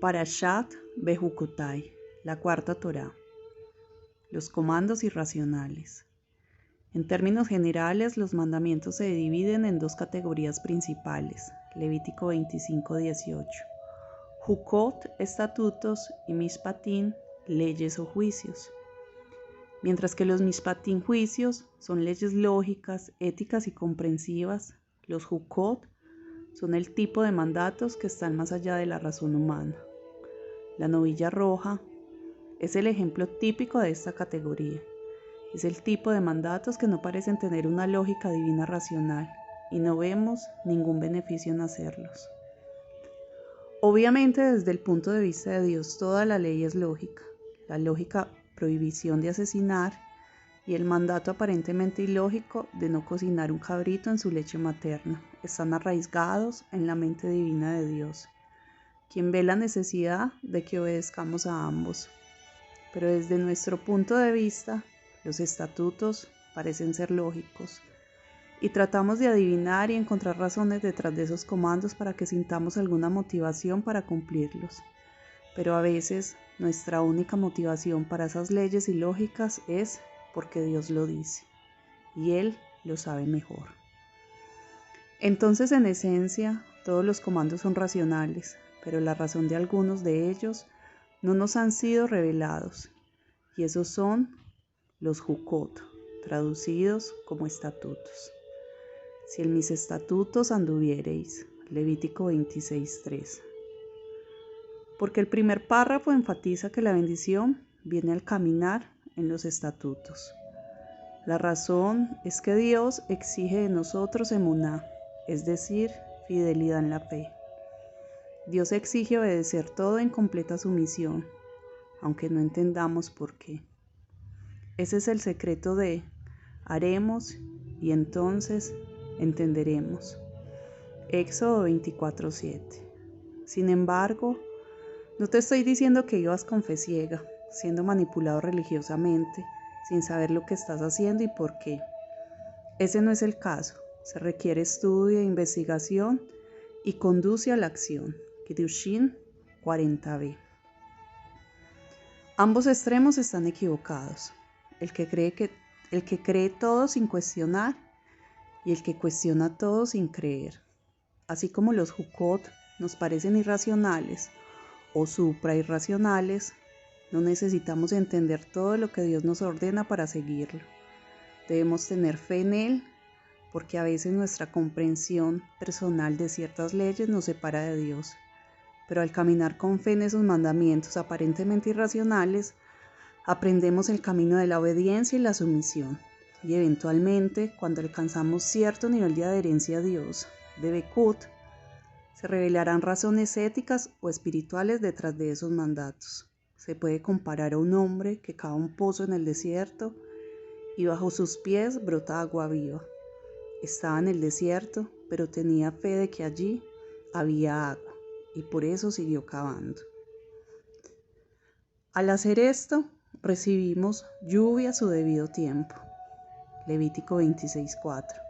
Parashat Bejucotai, la cuarta Torá. Los comandos irracionales. En términos generales, los mandamientos se dividen en dos categorías principales. Levítico 25:18. Jukot, estatutos, y Mishpatín, leyes o juicios. Mientras que los Mishpatín, juicios, son leyes lógicas, éticas y comprensivas, los Jukot son el tipo de mandatos que están más allá de la razón humana. La novilla roja es el ejemplo típico de esta categoría. Es el tipo de mandatos que no parecen tener una lógica divina racional y no vemos ningún beneficio en hacerlos. Obviamente, desde el punto de vista de Dios, toda la ley es lógica. La lógica prohibición de asesinar y el mandato aparentemente ilógico de no cocinar un cabrito en su leche materna están arraigados en la mente divina de Dios, quien ve la necesidad de que obedezcamos a ambos. Pero desde nuestro punto de vista, los estatutos parecen ser lógicos y tratamos de adivinar y encontrar razones detrás de esos comandos para que sintamos alguna motivación para cumplirlos. Pero a veces nuestra única motivación para esas leyes ilógicas es porque Dios lo dice y Él lo sabe mejor. Entonces, en esencia, todos los comandos son racionales, pero la razón de algunos de ellos no nos han sido revelados, y esos son los Jukot, traducidos como estatutos. Si en mis estatutos anduviereis, Levítico 26:3. Porque el primer párrafo enfatiza que la bendición viene al caminar en los estatutos. La razón es que Dios exige de nosotros emuná, es decir, fidelidad en la fe. Dios exige obedecer todo en completa sumisión, aunque no entendamos por qué. Ese es el secreto de haremos y entonces entenderemos. Éxodo 24:7. Sin embargo, no te estoy diciendo que ibas con fe ciega, siendo manipulado religiosamente, sin saber lo que estás haciendo y por qué. Ese no es el caso. Se requiere estudio e investigación y conduce a la acción. Kiddushin 40b. Ambos extremos están equivocados. El que cree todo sin cuestionar y el que cuestiona todo sin creer. Así como los Jukot nos parecen irracionales o suprairracionales, no necesitamos entender todo lo que Dios nos ordena para seguirlo. Debemos tener fe en Él, porque a veces nuestra comprensión personal de ciertas leyes nos separa de Dios. Pero al caminar con fe en esos mandamientos aparentemente irracionales, aprendemos el camino de la obediencia y la sumisión. Y eventualmente, cuando alcanzamos cierto nivel de adherencia a Dios, de Bekut, se revelarán razones éticas o espirituales detrás de esos mandatos. Se puede comparar a un hombre que cava un pozo en el desierto y bajo sus pies brota agua viva. Estaba en el desierto, pero tenía fe de que allí había agua y por eso siguió cavando. Al hacer esto, recibimos lluvia a su debido tiempo. Levítico 26:4,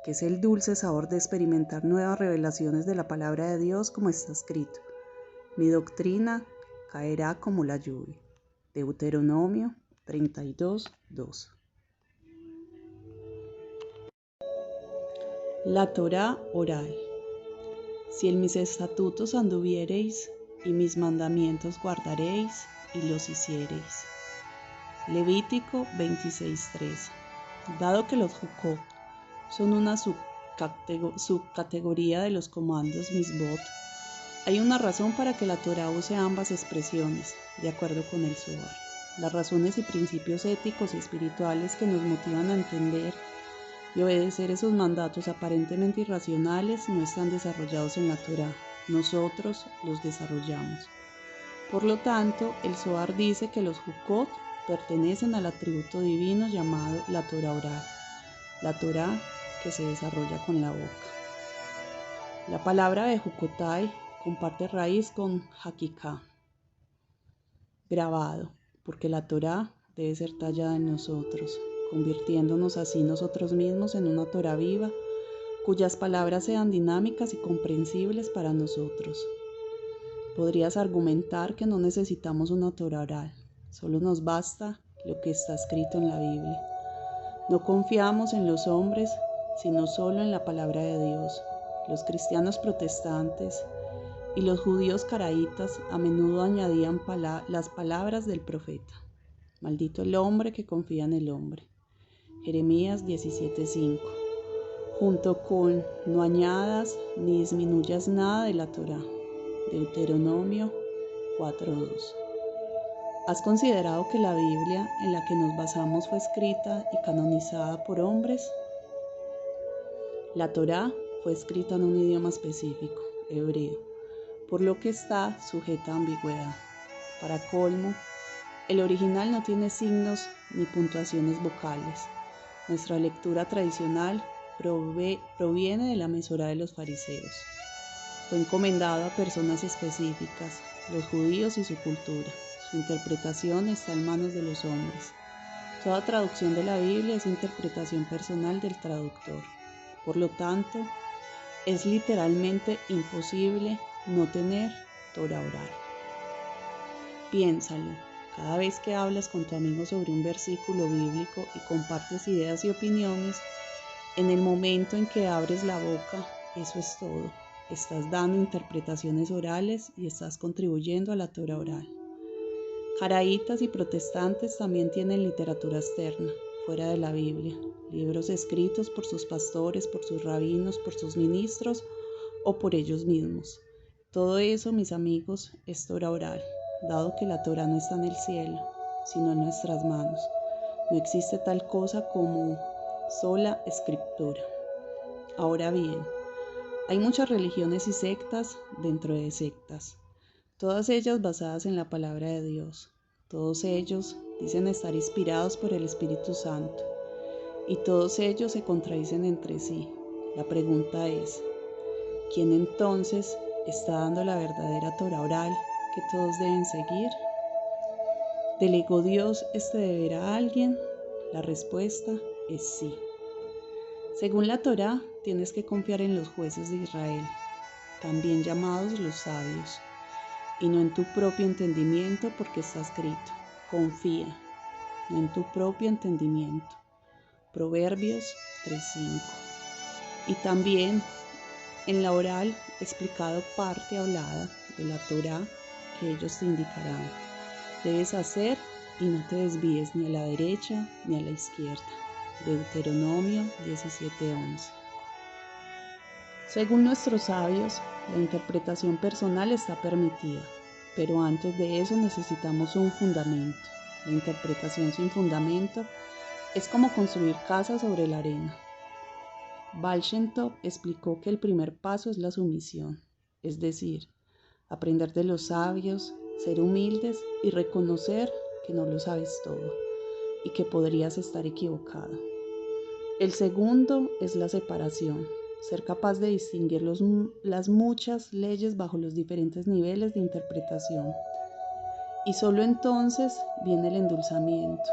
que es el dulce sabor de experimentar nuevas revelaciones de la palabra de Dios como está escrito. Mi doctrina caerá como la lluvia. Deuteronomio 32:2. La Torá oral. Si en mis estatutos anduviereis y mis mandamientos guardaréis y los hiciereis. Levítico 26:3. Dado que los Jukot son una subcategoría de los comandos Misbot, hay una razón para que la Torá use ambas expresiones, de acuerdo con el Zohar. Las razones y principios éticos y espirituales que nos motivan a entender y obedecer esos mandatos aparentemente irracionales no están desarrollados en la Torá. Nosotros los desarrollamos. Por lo tanto, el Zohar dice que los Jukot pertenecen al atributo divino llamado la Torá oral, la Torá que se desarrolla con la boca. La palabra de Jukotai comparte raíz con Hakika, grabado, porque la Torá debe ser tallada en nosotros, convirtiéndonos así nosotros mismos en una Torá viva, cuyas palabras sean dinámicas y comprensibles para nosotros. Podrías argumentar que no necesitamos una Torá oral, solo nos basta lo que está escrito en la Biblia. No confiamos en los hombres, sino solo en la palabra de Dios. Los cristianos protestantes y los judíos caraítas a menudo añadían las palabras del profeta. Maldito el hombre que confía en el hombre. Jeremías 17:5. Junto con no añadas ni disminuyas nada de la Torá. Deuteronomio 4:2. ¿Has considerado que la Biblia en la que nos basamos fue escrita y canonizada por hombres? La Torá fue escrita en un idioma específico, hebreo, por lo que está sujeta a ambigüedad. Para colmo, el original no tiene signos ni puntuaciones vocales. Nuestra lectura tradicional proviene de la mesora de los fariseos. Fue encomendado a personas específicas, los judíos y su cultura. Su interpretación está en manos de los hombres. Toda traducción de la Biblia es interpretación personal del traductor. Por lo tanto, es literalmente imposible no tener Torá oral. Piénsalo, cada vez que hablas con tu amigo sobre un versículo bíblico y compartes ideas y opiniones, en el momento en que abres la boca, eso es todo. Estás dando interpretaciones orales y estás contribuyendo a la Torá oral. Caraítas y protestantes también tienen literatura externa, fuera de la Biblia, libros escritos por sus pastores, por sus rabinos, por sus ministros o por ellos mismos. Todo eso, mis amigos, es Torá oral, dado que la Torá no está en el cielo, sino en nuestras manos. No existe tal cosa como sola escritura. Ahora bien, hay muchas religiones y sectas dentro de sectas, todas ellas basadas en la palabra de Dios. Todos ellos dicen estar inspirados por el Espíritu Santo y todos ellos se contradicen entre sí. La pregunta es, ¿quién entonces está dando la verdadera Torá oral que todos deben seguir? ¿Delegó Dios este deber a alguien? La respuesta es sí. Según la Torá, tienes que confiar en los jueces de Israel, también llamados los sabios, y no en tu propio entendimiento, porque está escrito, confía, no en tu propio entendimiento. Proverbios 3:5. Y también en la oral explicado parte hablada de la Torá que ellos te indicarán. Debes hacer y no te desvíes ni a la derecha ni a la izquierda. Deuteronomio 17:11. Según nuestros sabios, la interpretación personal está permitida, pero antes de eso necesitamos un fundamento. La interpretación sin fundamento es como construir casas sobre la arena. Baal Shem Tov explicó que el primer paso es la sumisión, es decir, aprender de los sabios, ser humildes y reconocer que no lo sabes todo y que podrías estar equivocado. El segundo es la separación, ser capaz de distinguir las muchas leyes bajo los diferentes niveles de interpretación. Y solo entonces viene el endulzamiento,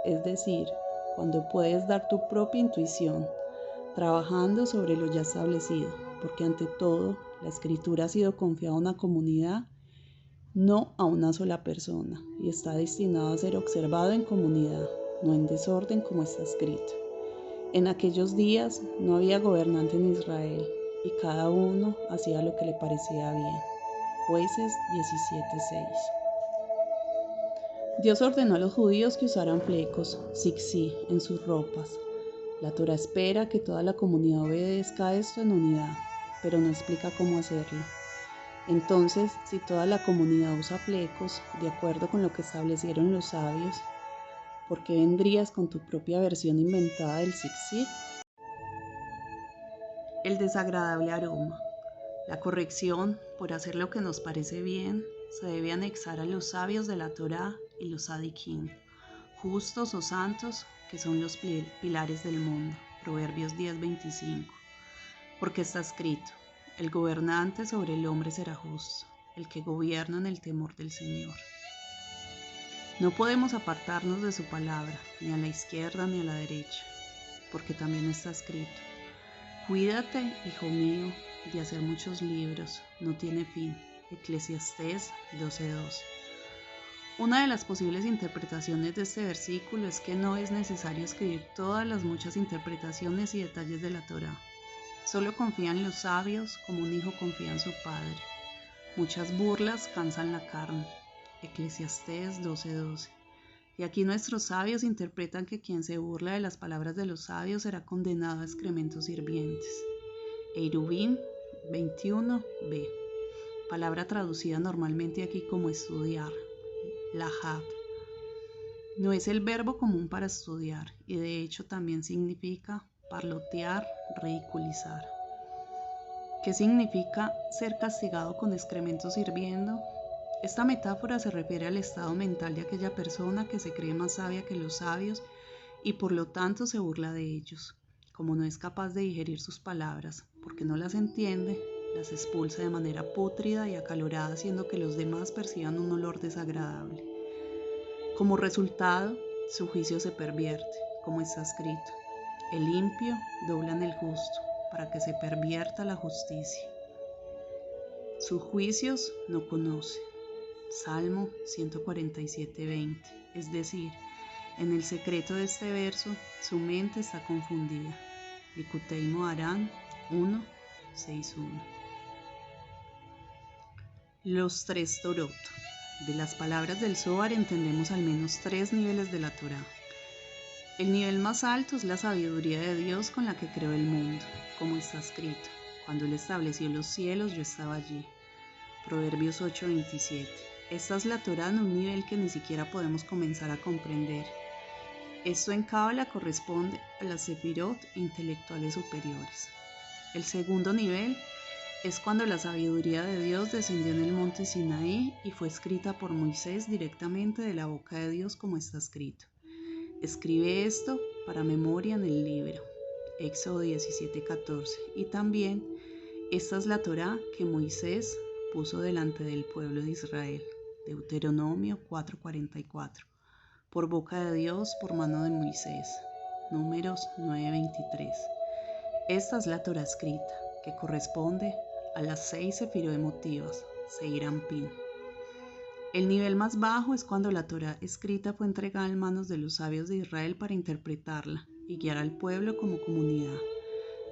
es decir, cuando puedes dar tu propia intuición, trabajando sobre lo ya establecido, porque ante todo, la escritura ha sido confiada a una comunidad, no a una sola persona, y está destinado a ser observado en comunidad, no en desorden como está escrito. En aquellos días no había gobernante en Israel, y cada uno hacía lo que le parecía bien. Jueces 17:6. Dios ordenó a los judíos que usaran flecos, zigzag, en sus ropas. La Torá espera que toda la comunidad obedezca a esto en unidad, pero no explica cómo hacerlo. Entonces, si toda la comunidad usa flecos, de acuerdo con lo que establecieron los sabios, ¿por qué vendrías con tu propia versión inventada del zigzag? El desagradable aroma. La corrección, por hacer lo que nos parece bien, se debe anexar a los sabios de la Torá y los tzadikim, justos o santos, que son los pilares del mundo. Proverbios 10:25. Porque está escrito, el gobernante sobre el hombre será justo, el que gobierna en el temor del Señor. No podemos apartarnos de su palabra, ni a la izquierda ni a la derecha, porque también está escrito, cuídate, hijo mío, de hacer muchos libros, no tiene fin, Eclesiastés 12:2. Una de las posibles interpretaciones de este versículo es que no es necesario escribir todas las muchas interpretaciones y detalles de la Torá. Solo confían los sabios como un hijo confía en su padre. Muchas burlas cansan la carne. Eclesiastés 12:12. Y aquí nuestros sabios interpretan que quien se burla de las palabras de los sabios será condenado a excrementos hirvientes. Eruvin 21b. Palabra traducida normalmente aquí como estudiar. Lahad. No es el verbo común para estudiar y de hecho también significa parlotear, ridiculizar. ¿Qué significa ser castigado con excrementos hirviendo? Esta metáfora se refiere al estado mental de aquella persona que se cree más sabia que los sabios y por lo tanto se burla de ellos. Como no es capaz de digerir sus palabras porque no las entiende, las expulsa de manera pútrida y acalorada, haciendo que los demás perciban un olor desagradable. Como resultado, su juicio se pervierte, como está escrito: el impío dobla en el justo, para que se pervierta la justicia. Sus juicios no conoce. Salmo 147:20. Es decir, en el secreto de este verso, su mente está confundida. Likutei Moharan 1:6:1. Los tres Torot. De las palabras del Zohar entendemos al menos 3 niveles de la Torá. El nivel más alto es la sabiduría de Dios con la que creó el mundo, como está escrito: cuando Él estableció los cielos, yo estaba allí. Proverbios 8:27. Esta es la Torá en un nivel que ni siquiera podemos comenzar a comprender. Esto en Cábala corresponde a las sefirot intelectuales superiores. El segundo nivel es cuando la sabiduría de Dios descendió en el monte Sinaí y fue escrita por Moisés directamente de la boca de Dios, como está escrito: escribe esto para memoria en el libro. Éxodo 17:14. Y también esta es la Torá que Moisés puso delante del pueblo de Israel. Deuteronomio 4:44. Por boca de Dios, por mano de Moisés. Números 9:23. Esta es la Torá escrita, que corresponde a las 6 sefirot emotivas, Seir Anpin. El nivel más bajo es cuando la Torá escrita fue entregada en manos de los sabios de Israel para interpretarla y guiar al pueblo como comunidad,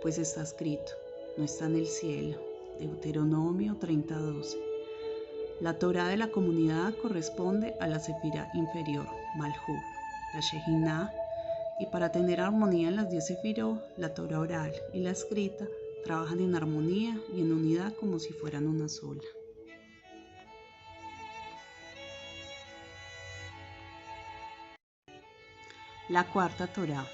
pues está escrito: no está en el cielo. Deuteronomio 30:12. La Torá de la comunidad corresponde a la sefirá inferior, Malhut, la Shejiná, y para tener armonía en las 10 sefirot, la Torá oral y la escrita trabajan en armonía y en unidad como si fueran una sola. La cuarta Torá.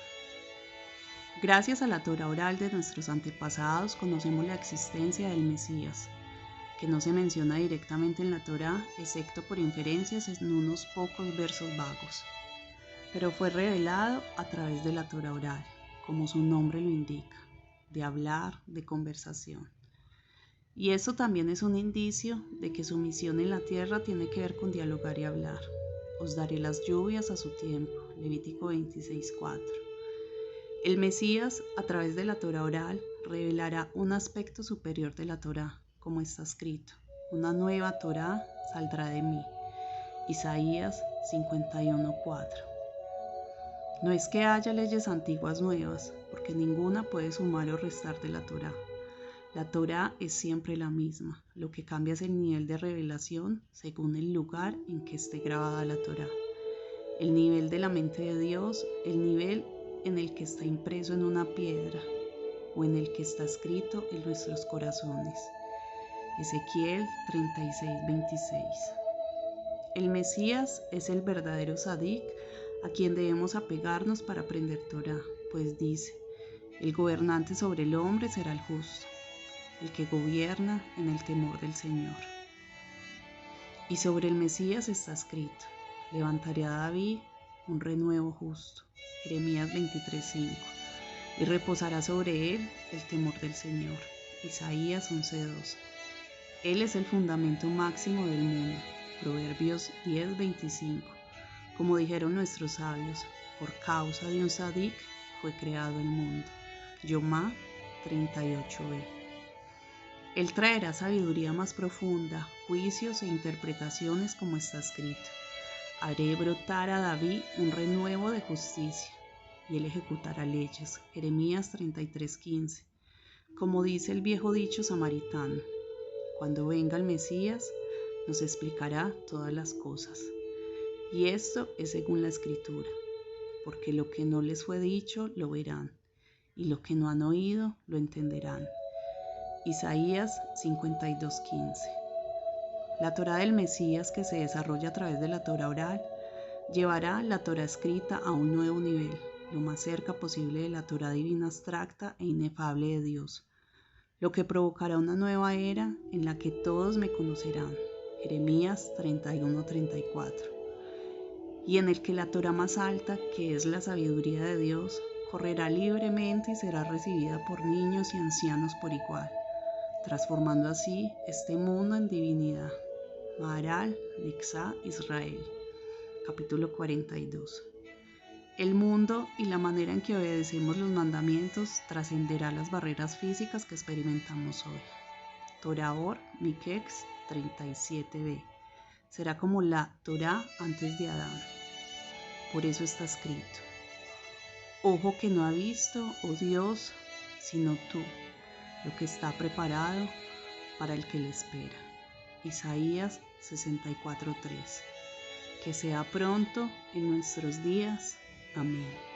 Gracias a la Torá oral de nuestros antepasados conocemos la existencia del Mesías, que no se menciona directamente en la Torá, excepto por inferencias en unos pocos versos vagos, pero fue revelado a través de la Torá oral, como su nombre lo indica, de hablar, de conversación. Y eso también es un indicio de que su misión en la tierra tiene que ver con dialogar y hablar. Os daré las lluvias a su tiempo. Levítico 26:4. El Mesías, a través de la Torá oral, revelará un aspecto superior de la Torá, como está escrito: una nueva Torá saldrá de mí. Isaías 51:4. No es que haya leyes antiguas nuevas, porque ninguna puede sumar o restar de la Torá. La Torá es siempre la misma, lo que cambia es el nivel de revelación según el lugar en que esté grabada la Torá, el nivel de la mente de Dios, el nivel en el que está impreso en una piedra o en el que está escrito en nuestros corazones. Ezequiel 36:26. El Mesías es el verdadero Sadik a quien debemos apegarnos para aprender Torá, pues dice: el gobernante sobre el hombre será el justo, el que gobierna en el temor del Señor. Y sobre el Mesías está escrito: levantaré a David un renuevo justo. Jeremías 23:5. Y reposará sobre él el temor del Señor. Isaías 11:2. Él es el fundamento máximo del mundo. Proverbios 10:25. Como dijeron nuestros sabios, por causa de un Sadik fue creado el mundo. Yomá 38b. Él traerá sabiduría más profunda, juicios e interpretaciones como está escrito. Haré brotar a David un renuevo de justicia, y él ejecutará leyes. Jeremías 33:15. Como dice el viejo dicho samaritano, cuando venga el Mesías, nos explicará todas las cosas. Y esto es según la Escritura, porque lo que no les fue dicho lo verán, y lo que no han oído lo entenderán. Isaías 52:15. La Torá del Mesías, que se desarrolla a través de la Torá oral, llevará la Torá escrita a un nuevo nivel, lo más cerca posible de la Torá divina abstracta e inefable de Dios, lo que provocará una nueva era en la que todos me conocerán. Jeremías 31:34. Y en el que la Torá más alta, que es la sabiduría de Dios, correrá libremente y será recibida por niños y ancianos por igual, transformando así este mundo en divinidad. Maharal Lixa Israel, capítulo 42. El mundo y la manera en que obedecemos los mandamientos trascenderá las barreras físicas que experimentamos hoy. Torah Or Miketz 37b. Será como la Torá antes de Adán. Por eso está escrito: ojo que no ha visto, oh Dios, sino tú, lo que está preparado para el que le espera. Isaías 64:3. Que sea pronto en nuestros días. Amén.